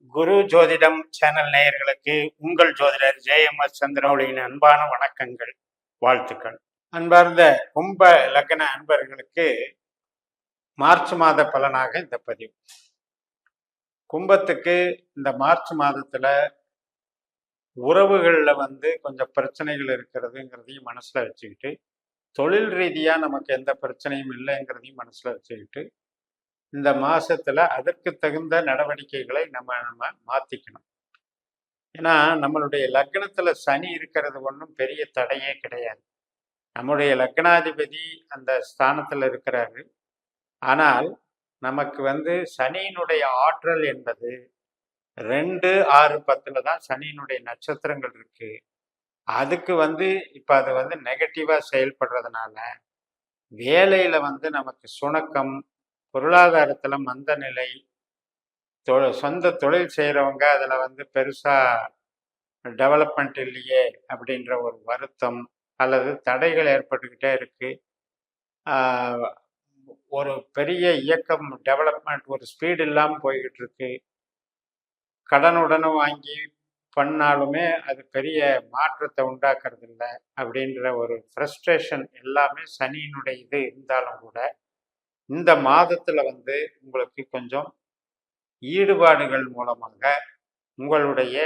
குரு ஜோதிடம் சேனல் நேயர்களுக்கு உங்கள் ஜோதிடர் ஜேஎம்எஸ் சந்திரமௌலியின் அன்பான வணக்கங்கள், வாழ்த்துக்கள். அன்பார்ந்த கும்ப லக்ன அன்பர்களுக்கு மார்ச் மாத பலனாக இந்த பதிவு. கும்பத்துக்கு இந்த மார்ச் மாதத்துல உறவுகள்ல கொஞ்சம் பிரச்சனைகள் இருக்கிறதுங்கிறதையும் மனசுல வச்சுக்கிட்டு, தொழில் ரீதியா நமக்கு எந்த பிரச்சனையும் இல்லைங்கிறதையும் மனசுல வச்சுக்கிட்டு, இந்த மாசத்துல அதற்கு தகுந்த நடவடிக்கைகளை நம்ம மாத்திக்கணும். ஏன்னா நம்மளுடைய லக்னத்துல சனி இருக்கிறது ஒன்றும் பெரிய தடையே கிடையாது. நம்முடைய லக்னாதிபதி அந்த ஸ்தானத்துல இருக்கிறாரு. ஆனால் நமக்கு சனியினுடைய ஆற்றல் என்பது 2, 6, 10 தான் சனியினுடைய நட்சத்திரங்கள் இருக்கு. அதுக்கு இப்ப அது நெகட்டிவா செயல்படுறதுனால வேலையில நமக்கு சுணக்கம், பொருளாதாரத்துல மந்த நிலை, சொந்த தொழில் செய்யறவங்க அதுல பெருசா டெவலப்மெண்ட் இல்லையே அப்படின்ற ஒரு வருத்தம் அல்லது தடைகள் ஏற்பட்டுக்கிட்டே இருக்கு. ஒரு பெரிய இயக்கம் டெவலப்மெண்ட் ஒரு ஸ்பீடு இல்லாமல் போய்கிட்டு இருக்கு. கடனுடனும் வாங்கி பண்ணாலுமே அது பெரிய மாற்றத்தை உண்டாக்குறது இல்லை அப்படின்ற ஒரு ஃப்ரஸ்ட்ரேஷன் எல்லாமே சனியினுடைய இது இருந்தாலும் கூட இந்த மாதத்துல உங்களுக்கு கொஞ்சம் ஈடுபாடுகள் மூலமாக உங்களுடைய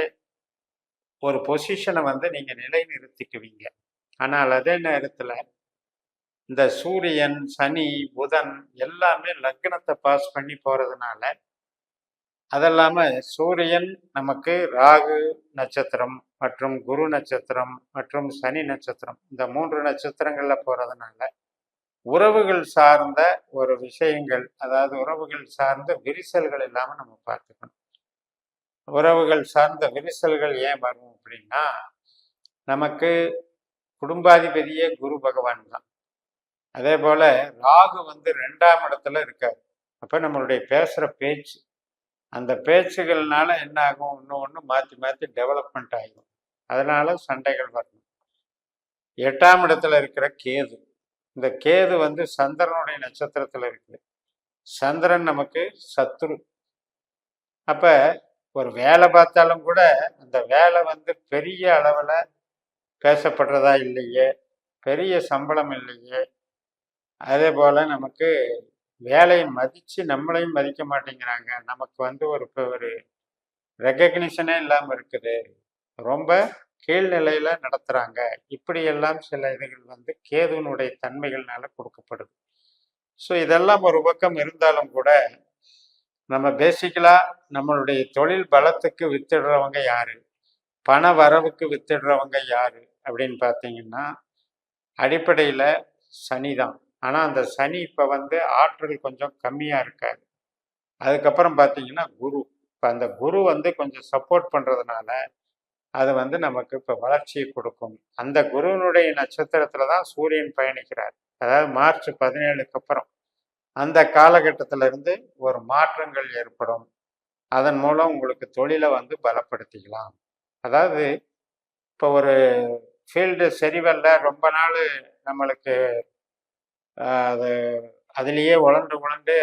ஒரு பொசிஷனை நீங்க நிலைநிறுத்திக்குவீங்க. ஆனால் அதே நேரத்துல இந்த சூரியன், சனி, புதன் எல்லாமே லக்னத்தை பாஸ் பண்ணி போறதுனால, அதெல்லாம சூரியன் நமக்கு ராகு நட்சத்திரம் மற்றும் குரு நட்சத்திரம் மற்றும் சனி நட்சத்திரம் இந்த 3 நட்சத்திரங்கள்ல போறதுனால உறவுகள் சார்ந்த ஒரு விஷயங்கள், அதாவது உறவுகள் சார்ந்த விரிசல்கள் இல்லாம நம்ம பார்த்துக்கணும். உறவுகள் சார்ந்த விரிசல்கள் ஏன் வரும் அப்படின்னா, நமக்கு குடும்பாதிபதியே குரு பகவான் தான். அதே போல ராகு 2ஆம் இடத்துல இருக்காரு. அப்ப நம்மளுடைய பேசுற பேச்சு, அந்த பேச்சுகள்னால என்ன ஆகும், ஒன்று மாற்றி மாற்றி டெவலப்மெண்ட் ஆகும். அதனால சண்டைகள் வரணும். 8ஆம் இடத்துல இருக்கிற கேது, இந்த கேது சந்திரனுடைய நட்சத்திரத்துல இருக்குது. சந்திரன் நமக்கு சத்துரு. அப்ப ஒரு வேலை பார்த்தாலும் கூட அந்த வேலை பெரிய அளவுல பேசப்படுறதா இல்லையே, பெரிய சம்பளம் இல்லையே, அதே போல நமக்கு வேலையை மதிச்சு நம்மளையும் மதிக்க மாட்டேங்கிறாங்க, நமக்கு ஒரு ரெகக்னிஷனே இல்லாம இருக்குது, ரொம்ப கீழ்நிலையில நடத்துறாங்க, இப்படியெல்லாம் சில இதுகள் கேதுனுடைய தன்மைகள்னால கொடுக்கப்படுது. ஸோ இதெல்லாம் ஒரு பக்கம் இருந்தாலும் கூட நம்ம பேசிக்கலா நம்மளுடைய தொழில் பலத்துக்கு வித்துடுறவங்க யாரு, பண வரவுக்கு வித்துடுறவங்க யாரு அப்படின்னு பார்த்தீங்கன்னா அடிப்படையில சனிதான். ஆனா அந்த சனி இப்ப ஆற்றல் கொஞ்சம் கம்மியா இருக்காது. அதுக்கப்புறம் பார்த்தீங்கன்னா குரு. இப்ப அந்த குரு கொஞ்சம் சப்போர்ட் பண்றதுனால அது நமக்கு இப்ப வளர்ச்சியை கொடுக்கும். அந்த குருவினுடைய நட்சத்திரத்துல தான் சூரியன் பயணிக்கிறார். அதாவது மார்ச் 17க்கு அப்புறம் அந்த காலகட்டத்தில இருந்து ஒரு மாற்றங்கள் ஏற்படும். அதன் மூலம் உங்களுக்கு தொழிலை பலப்படுத்திக்கலாம். அதாவது இப்போ ஒரு ஃபீல்டு சரிவல்ல, ரொம்ப நாள் நம்மளுக்கு அது அதுலேயே உழண்டு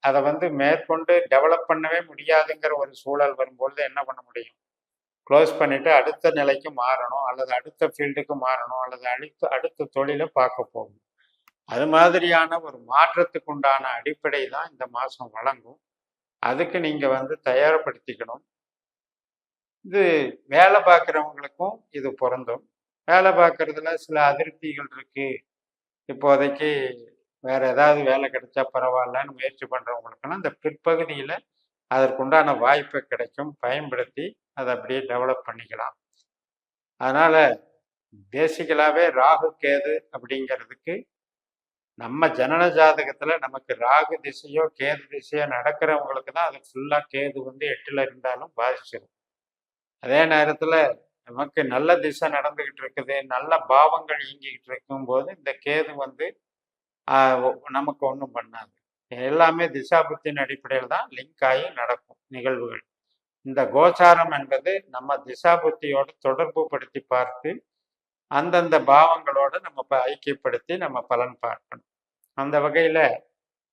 அதை மேற்கொண்டு டெவலப் பண்ணவே முடியாதுங்கிற ஒரு சூழல் வரும்பொழுது என்ன பண்ண முடியும், க்ளோஸ் பண்ணிட்டு அடுத்த நிலைக்கு மாறணும், அல்லது அடுத்த ஃபீல்டுக்கு மாறணும், அல்லது அடுத்த தொழிலை பார்க்க போகணும். அது மாதிரியான ஒரு மாற்றத்துக்கு உண்டான அடிப்படை தான் இந்த மாதம் வழங்கும். அதுக்கு நீங்கள் தயார்படுத்திக்கணும். இது வேலை பார்க்குறவங்களுக்கும் இது பொருந்தும். வேலை பார்க்குறதுல சில அதிருப்திகள் இருக்கு, இப்போதைக்கு வேற ஏதாவது வேலை கிடைச்சா பரவாயில்லன்னு முயற்சி பண்ணுறவங்களுக்குன்னா இந்த பிற்பகுதியில் அதற்குண்டான வாய்ப்பு கிடைக்கும், பயன்படுத்தி அதை அப்படியே டெவலப் பண்ணிக்கலாம். அதனால பேசிக்கலாகவே ராகு கேது அப்படிங்கிறதுக்கு நம்ம ஜனன ஜாதகத்துல நமக்கு ராகு திசையோ கேது திசையோ நடக்கிறவங்களுக்கு தான் அது ஃபுல்லா கேது 8ல் இருந்தாலும் பாதிச்சிடும். அதே நேரத்துல நமக்கு நல்ல திசை நடந்துகிட்டு இருக்குது, நல்ல பாவங்கள் இயங்கிக்கிட்டு இருக்கும் போது இந்த கேது நமக்கு ஒன்றும் பண்ணாது. எல்லாமே திசாபுத்தின் அடிப்படையில் தான் லிங்க் ஆகி நடக்கும் நிகழ்வுகள். இந்த கோச்சாரம் என்பது நம்ம திசாபுத்தியோட தொடர்பு படுத்தி பார்த்து அந்தந்த பாவங்களோட நம்ம ஐக்கியப்படுத்தி நம்ம பலன் பார்க்கணும். அந்த வகையில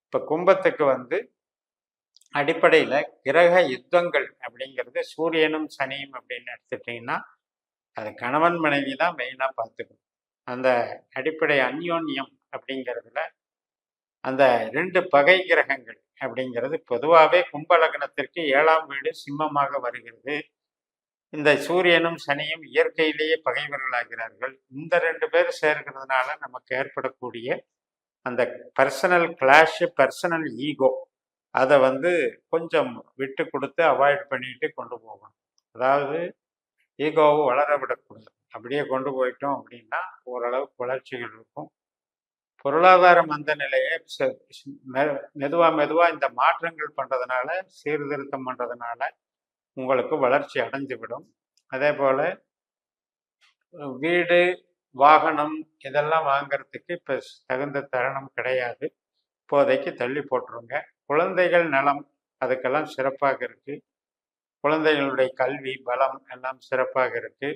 இப்ப கும்பத்துக்கு அடிப்படையில் கிரக யுத்தங்கள் அப்படிங்கிறது சூரியனும் சனியும் அப்படின்னு எடுத்துட்டிங்கன்னா அது கணவன் மனைவி தான் மெயினாக பார்த்துக்கணும். அந்த அடிப்படை அந்யோன்யம் அப்படிங்கிறதுல அந்த 2 பகை கிரகங்கள் அப்படிங்கிறது பொதுவாகவே கும்ப லக்னத்திற்கு 7ஆம் வீடு சிம்மமாக வருகிறது. இந்த சூரியனும் சனியும் இயற்கையிலேயே பகைவர்களாகிறார்கள். இந்த 2 பேர் சேர்க்கிறதுனால நமக்கு ஏற்படக்கூடிய அந்த பர்சனல் கிளாஷ், பர்சனல் ஈகோ அதை கொஞ்சம் விட்டு கொடுத்து அவாய்ட் பண்ணிட்டு கொண்டு போகணும். அதாவது ஈகோவை வளர விடக்கூடாது. அப்படியே கொண்டு போயிட்டோம் அப்படின்னா ஓரளவுக்கு வளர்ச்சிகள் இருக்கும். பொருளாதார மந்த நிலையை மெதுவா இந்த மாற்றங்கள் பண்றதுனால, சீர்திருத்தம் பண்றதுனால உங்களுக்கு வளர்ச்சி அடைஞ்சு விடும். அதே போல வீடு, வாகனம் இதெல்லாம் வாங்கிறதுக்கு இப்போ தகுந்த தருணம் கிடையாது. இப்போதைக்கு தள்ளி போட்டுருங்க. குழந்தைகள் நலம் அதுக்கெல்லாம் சிறப்பாக இருக்கு. குழந்தைகளுடைய கல்வி பலம் எல்லாம் சிறப்பாக இருக்கு.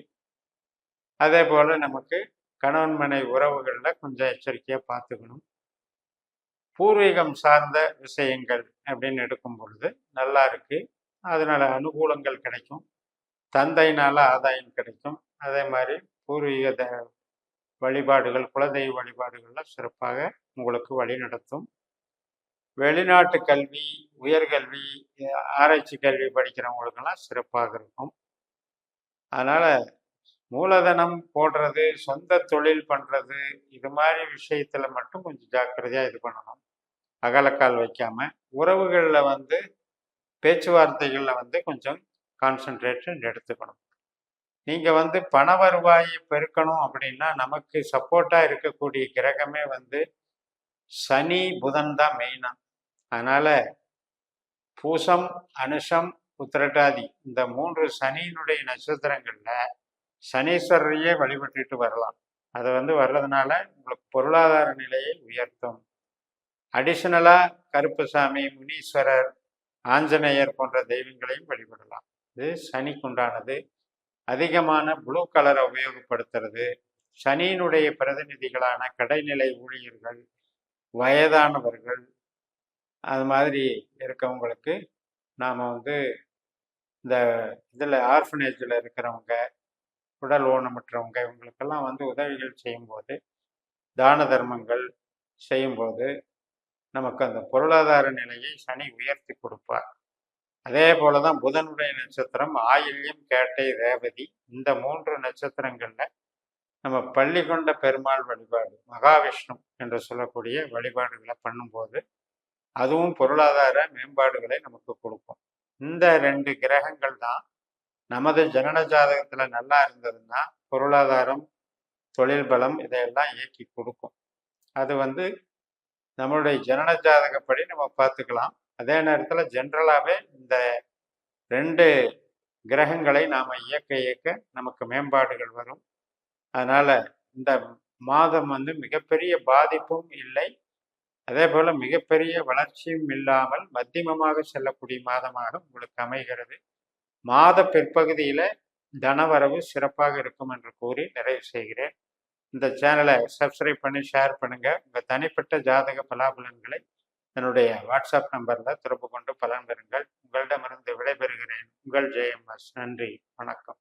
அதே போல நமக்கு கணவன் மனைவி உறவுகளில் கொஞ்சம் எச்சரிக்கையாக பார்த்துக்கணும். பூர்வீகம் சார்ந்த விஷயங்கள் அப்படின்னு எடுக்கும் பொழுது நல்லா இருக்கு. அதனால அனுகூலங்கள் கிடைக்கும். தந்தையினால ஆதாயம் கிடைக்கும். அதே மாதிரி பூர்வீக வழிபாடுகள், குலதெய்வ வழிபாடுகள்லாம் சிறப்பாக உங்களுக்கு வழி நடத்தும். வெளிநாட்டு கல்வி, உயர்கல்வி, ஆராய்ச்சி கல்வி படிக்கிறவங்களுக்கெல்லாம் சிறப்பாக இருக்கும். அதனால மூலதனம் போடுறது, சொந்த தொழில் பண்றது, இது மாதிரி விஷயத்துல மட்டும் கொஞ்சம் ஜாக்கிரதையா இது பண்ணணும். அகலக்கால் வைக்காம உறவுகளில் பேச்சுவார்த்தைகளில் கொஞ்சம் கான்சன்ட்ரேஷன் எடுத்துக்கணும். நீங்க பண வருவாயை பெருக்கணும் அப்படின்னா நமக்கு சப்போர்ட்டா இருக்கக்கூடிய கிரகமே சனி, புதன் தான் மெயினா. அதனால பூசம், அனுஷம், உத்திரட்டாதி இந்த 3 சனியினுடைய நட்சத்திரங்கள்ல சனீஸ்வரரையே வழிபட்டுட்டு வரலாம். அது வர்றதுனால உங்களுக்கு பொருளாதார நிலையை உயர்த்தும். அடிஷனலா கருப்பசாமி, முனீஸ்வரர், ஆஞ்சநேயர் போன்ற தெய்வங்களையும் வழிபடலாம். இது சனிக்குண்டானது. அதிகமான ப்ளூ கலரை உபயோகப்படுத்துறது, சனியினுடைய பிரதிநிதிகளான கடைநிலை ஊழியர்கள், வயதானவர்கள், அது மாதிரி இருக்கவங்களுக்கு நாம் இந்த இதில் ஆர்ஃபனேஜில் இருக்கிறவங்க, உடல் ஊனமுற்றவங்க, இவங்களுக்கெல்லாம் உதவிகள் செய்யும்போது, தான தர்மங்கள் செய்யும்போது நமக்கு அந்த பொருளாதார நிலையை சனி உயர்த்தி கொடுப்பார். அதே போல தான் புதனுடைய நட்சத்திரம் ஆயில்யம், கேட்டை, ரேவதி இந்த 3 நட்சத்திரங்கள்ல நம்ம பள்ளி கொண்ட பெருமாள் வழிபாடு, மகாவிஷ்ணு என்று சொல்லக்கூடிய வழிபாடுகளை பண்ணும்போது அதுவும் பொருளாதார மேம்பாடுகளை நமக்கு கொடுக்கும். இந்த 2 கிரகங்கள் தான் நமது ஜனன ஜாதகத்துல நல்லா இருந்ததுன்னா பொருளாதாரம், தொழில் பலம் இதையெல்லாம் இயக்கி கொடுக்கும். அது நம்மளுடைய ஜனன ஜாதகப்படி நம்ம பார்த்துக்கலாம். அதே நேரத்தில் ஜென்ரலாகவே இந்த 2 கிரகங்களை நாம் இயக்க நமக்கு மேம்பாடுகள் வரும். அதனால் இந்த மாதம் மிகப்பெரிய பாதிப்பும் இல்லை, அதே போல் மிகப்பெரிய வளர்ச்சியும் இல்லாமல் மத்தியமமாக செல்லக்கூடிய மாதமாக உங்களுக்கு அமைகிறது. மாத பிற்பகுதியில் தனவரவு சிறப்பாக இருக்கும் என்று கூறி நிறைவு செய்கிறேன். இந்த சேனலை சப்ஸ்கிரைப் பண்ணி ஷேர் பண்ணுங்கள். உங்கள் தனிப்பட்ட ஜாதக பலாபலன்களை என்னுடைய வாட்ஸ்அப் நம்பரில் தொடர்பு கொண்டு பலன் பெறுங்கள். உங்களிடமிருந்து விடைபெறுகிறேன். உங்கள் JMS. நன்றி, வணக்கம்.